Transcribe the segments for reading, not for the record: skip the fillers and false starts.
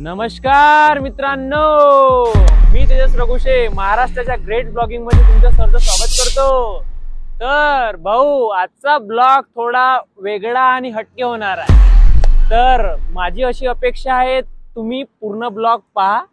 नमस्कार मित्रांनो, मी तेजस रघुशे महाराष्ट्राच्या ग्रेट ब्लॉगिंग मध्ये तुमचं सरचं स्वागत करतो। तर भाऊ, आजचा ब्लॉग थोडा वेगळा आणि हटके होणार आहे। तर माझी अशी अपेक्षा आहे, तुम्ही पूर्ण ब्लॉग पहा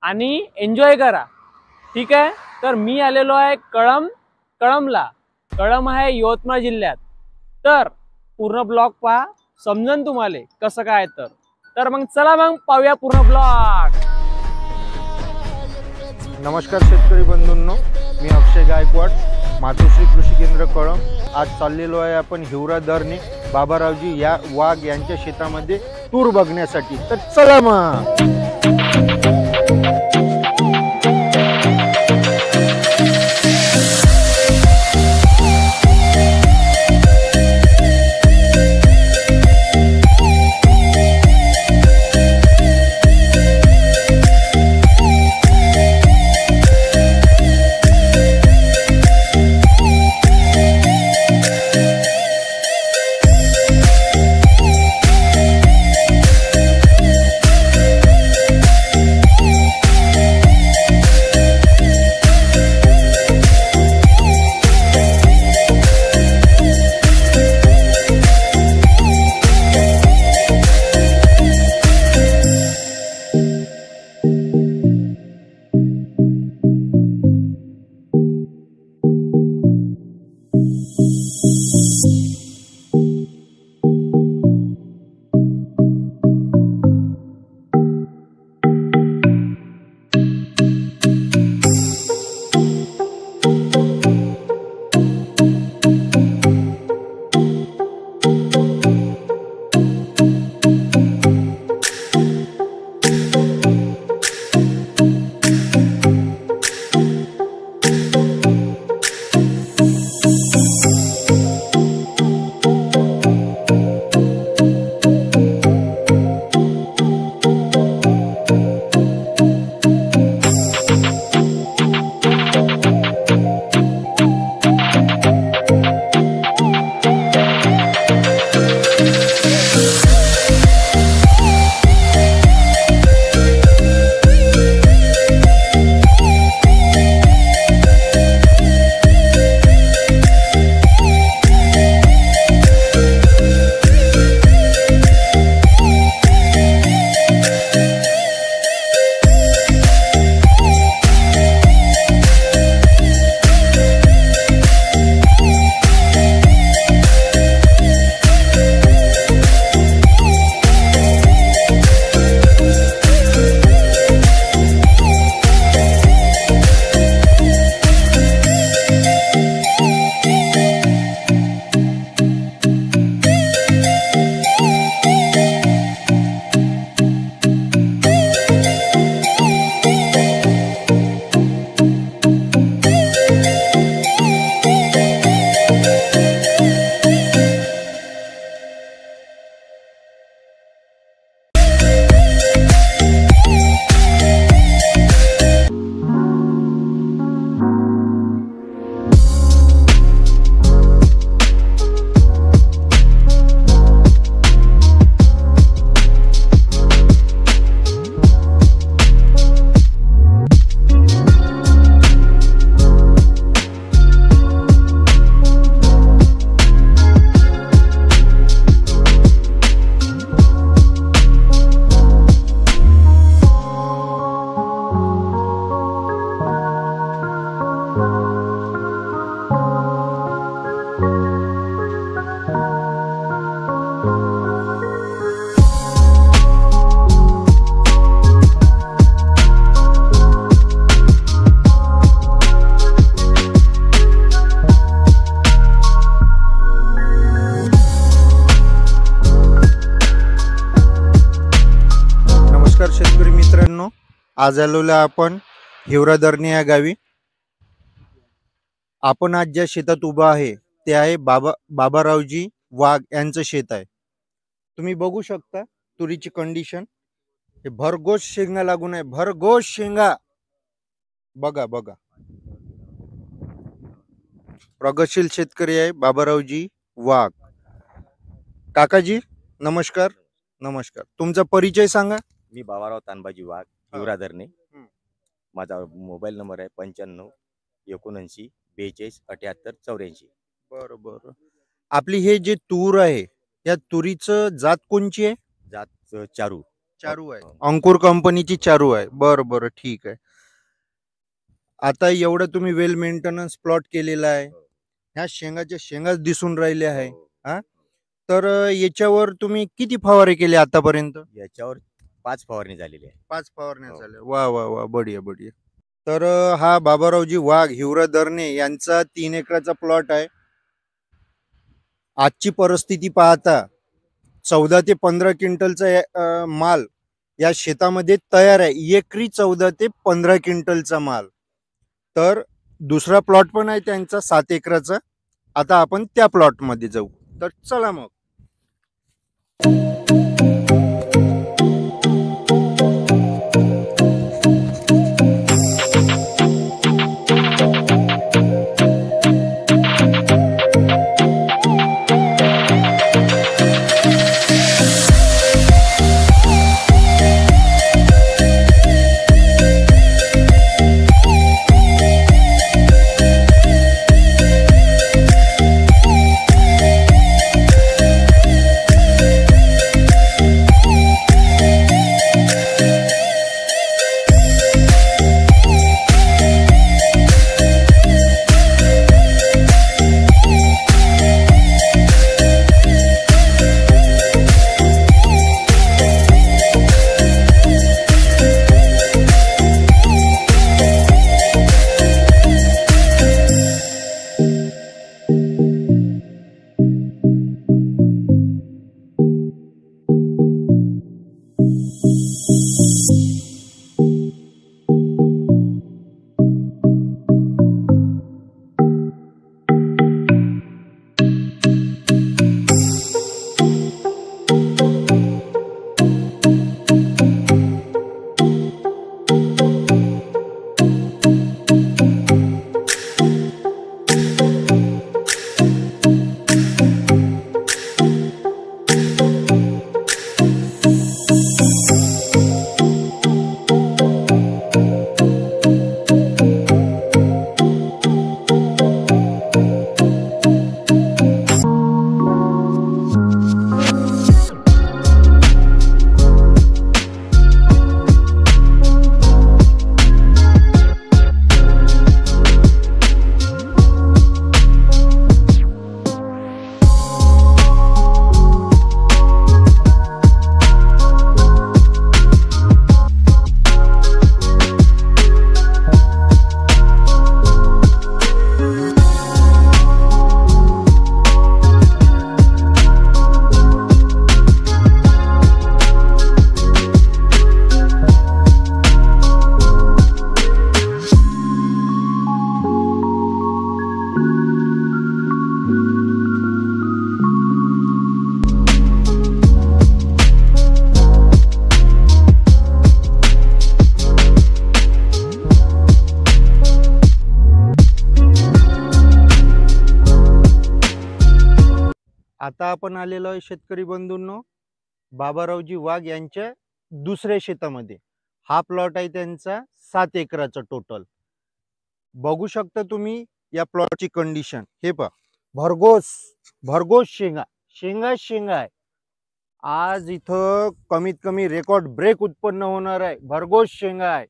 आणि एन्जॉय करा, ठीक आहे। तर मी आलेलो आहे कळमला। कळम आहे यवतमाळ जिल्ह्यात। तर पूर्ण ब्लॉग पहा, समजन तुम्हाला कसं काय। तर मग चला मग पाहूया पूर्ण ब्लॉग। नमस्कार शेतकरी बंधूंनो, मी अक्षय गायकवाड, मातोश्री कृषी केंद्र कळम। आज चाललेलो आहे आपण हिवरा धरणी बाबारावजी या वाघ यांच्या शेतामध्ये टूर बघण्यासाठी। तर चला मग। शेतकरी मित्रांनो, आज आलेलो आपण हिवरा धरणी या गावी। आपण आज ज्या शेतात उभा आहे ते आहे बाबारावजी वाघ यांचं शेत आहे। तुम्ही बघू शकता तुरीची कंडिशन, हे भरघोस शेंगा लागून आहे, भरघोस शेंगा। बघा बघा, प्रगतशील शेतकरी आहे बाबारावजी वाघ। काकाजी नमस्कार। नमस्कार, तुमचा परिचय सांगा। मी बाबाराव तानबाजी वाघ हा. हिवरादरने. हम्म. माझा मोबाईल नंबर आहे 95 79 42 78 84. बरं बरं. आपली हे जे तूर आहे या तुरीचं जात कोणची आहे? जात चारू. चारू आहे. हो. अंकुर कंपनीची चारू आहे. बरं बरं ठीक आहे. आता एवढं तुम्ही वेल मेंटेनन्स प्लॉट केलेला आहे. ह्या शेंगाच्या शेंगाच दिसून राहिल्या आहे. हो. तर याच्यावर तुम्ही किती फवारे केले आतापर्यंत? याच्यावर 5 फवारणी झालेली आहे. 5 फवारण्या हो. झाल्या. वा वा वा, बढिया बढिया. तर हा बाबारावजी वाघ हिवरादरणे यांचा 3 एकराचा प्लॉट आहे. आजची परिस्थिती पाहता 14 ते 15 क्विंटलचा माल या शेतामध्ये तयार आहे. एकरी 14 ते 15 क्विंटलचा माल. तर दुसरा प्लॉट पण आहे त्यांचा 7 एकराचा. आता आपण त्या प्लॉट मध्ये जाऊ. तर चला मग. आता आपण आलेलो आहे शेतकरी बंधूंनो बाबारावजी वाघ यांच्या दुसऱ्या शेतामध्ये. हा प्लॉट आहे त्यांचा 7 एकराचा टोटल. बघू शकता तुम्ही या प्लॉटची कंडिशन. हे पहा, भरघोस भरघोस शेंगा शेंगा शेंगा आहे. आज इथं कमीत कमी रेकॉर्ड ब्रेक उत्पन्न होणार आहे. भरघोस शेंगा आहे.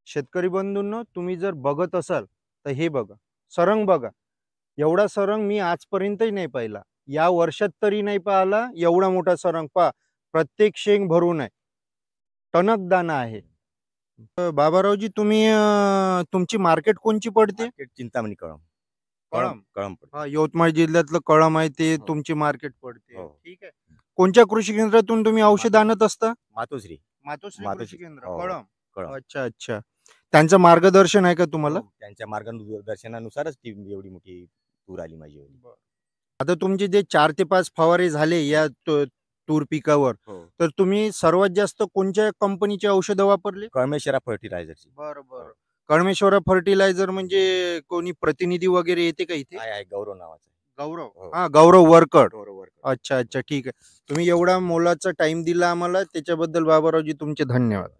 शेतकरी बंधूंनो, तुम्ही जर बघत असाल तर हे बघा, सरंग बघा. एवढा सरंग मी आजपर्यंतही नाही पाहिला. या वर्षात तरी नाही पाहिला एवढा मोठा सरंग. पहा, प्रत्येक शेंग भरून आहे. टणक दाना आहे. बाबारावजी, तुम्ही तुमची मार्केट कोणची पडते? मार्केट चिंतामणी कळम. कळम. कळम पडते. हा, यवतमाळ जिल्ह्यातलं कळम आहे ते हो. तुमची मार्केट पडते. हो. ठीक आहे. कोणत्या कृषी केंद्रातून तुम्ही औषध आणत असता? मातोश्री. मातोश्री मातोश्री. कृषी केंद्र हो. कळम. कळम. अच्छा अच्छा. त्यांचं मार्गदर्शन आहे का तुम्हाला? हो, त्यांच्या मार्गदर्शनानुसारच ती एवढी मोठी तूर आली माझी. आता तुमचे जे 4 ते 5 फवारे झाले या तूर पिकावर, हो. तर तुम्ही सर्वात जास्त कोणत्या कंपनीचे औषधं वापरले? कळमेश्वरा फर्टिलायझरची. बरोबर. कळमेश्वरा फर्टिलायझर म्हणजे कोणी प्रतिनिधी वगैरे येते का इथे? आहे गौरव नावाचा. गौरव हो. हा गौरव वरकड. बरोबर. अच्छा अच्छा ठीक आहे. तुम्ही एवढा मोलाचा टाइम दिला आम्हाला त्याच्याबद्दल बाबारावजी तुमचे धन्यवाद.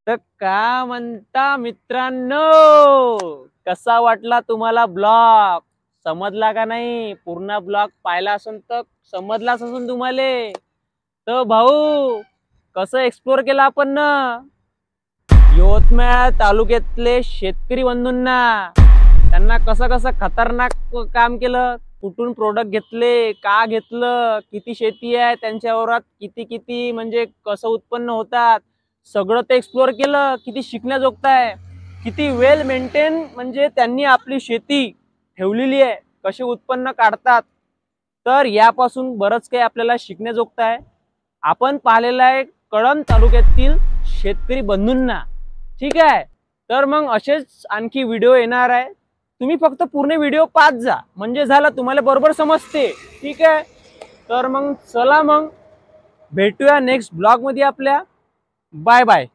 तर का म्हणता मित्रांनो, कसा वाटला तुम्हाला ब्लॉग? समजला का नाही? पूर्ण ब्लॉग पाहिला असेल तर समजलाच असेल तुम्हाला. तर भाऊ कसं एक्सप्लोर केलं आपण ना यवतमाळ तालुक्यातले शेतकरी बंधूंना, त्यांना कसं कसं खतरनाक काम केलं, कुठून प्रोडक्ट घेतले, का घेतलं, किती शेती आहे त्यांच्यावरात, किती किती म्हणजे कसं उत्पन्न होतात, सगळं ते एक्सप्लोर केलं. किती शिकण्याजोगतं आहे, किती वेल मेंटेन म्हणजे त्यांनी आपली शेती ठेवलेली आहे, कसे उत्पन्न काढतात. तर यापासून बरंच काही आपल्याला शिकण्याजोगतं आहे. आपण पाहिलेलं आहे कळंब तालुक्यातील शेतकरी बंधूंना. ठीक आहे, तर मग असेच आणखी व्हिडिओ येणार आहे. तुम्ही फक्त पूर्ण व्हिडिओ पाहत जा, म्हणजे झालं, तुम्हाला बरोबर समजते. ठीक आहे, तर मग चला मग भेटूया नेक्स्ट ब्लॉग मध्ये आपल्या. Bye bye.